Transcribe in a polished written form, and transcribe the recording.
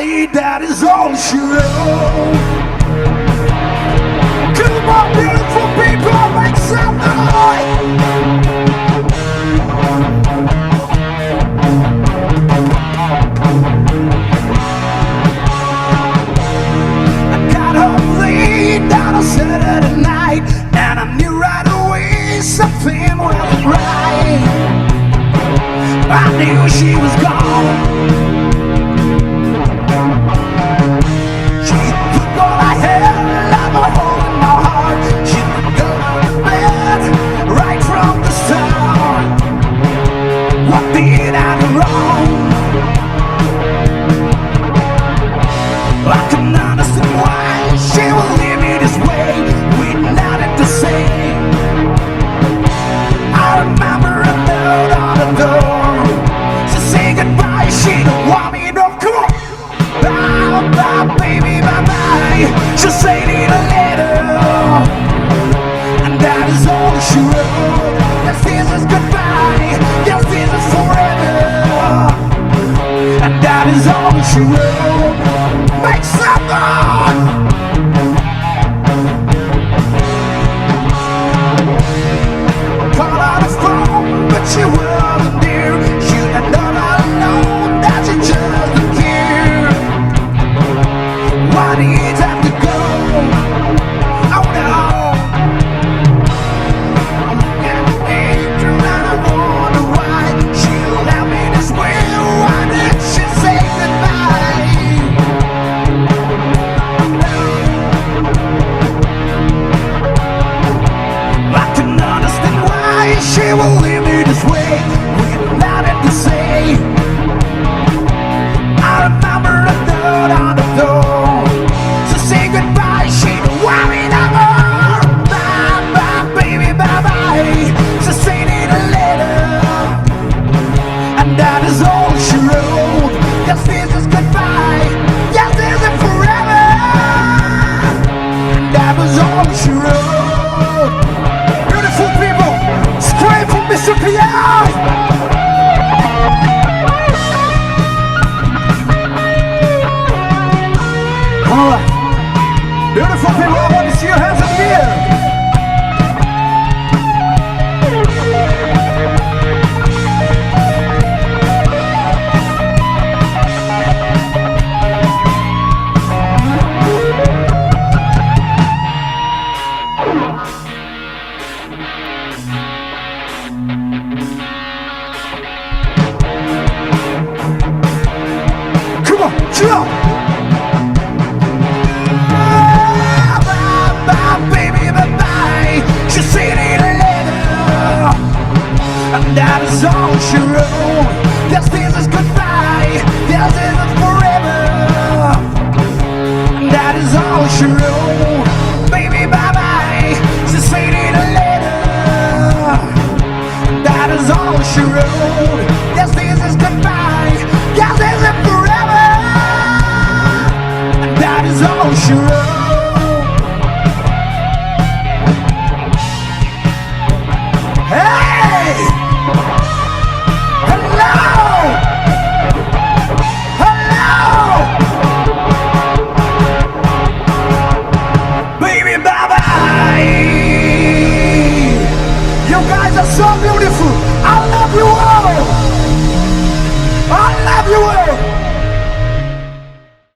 bye, that is all she wrote. Come on, beautiful people, make some noise. I got her laid down on Saturday night, and I knew right away something wasn't right. I knew she was gone. Just say need a letter, and that is all she wrote. Yes, this is goodbye, yes, this is forever, and that is all she wrote. Make some noise. Call out the phone, but she wasn't there. Should have known all alone that she just didn't care. Why did you have to go? She will leave me this way with nothing to say. I remember a note on the door, so say goodbye, she don't want me no more. Bye bye baby, bye bye. So say need a letter, and that is all she wrote. Yes, this is goodbye, yes, this is forever, and that was all she wrote. Beautiful people, scream for Mr. P.I. Alright, beautiful people, I want to see your hands in the air. Come on, jump! And that is all she wrote. Yes, this is goodbye, yes, this is forever, and that is all she wrote. Baby, bye-bye, she said in a letter, and that is all she wrote. Yes, this is goodbye, yes, this is forever, and that is all she wrote. So beautiful. I love you all. I love you all.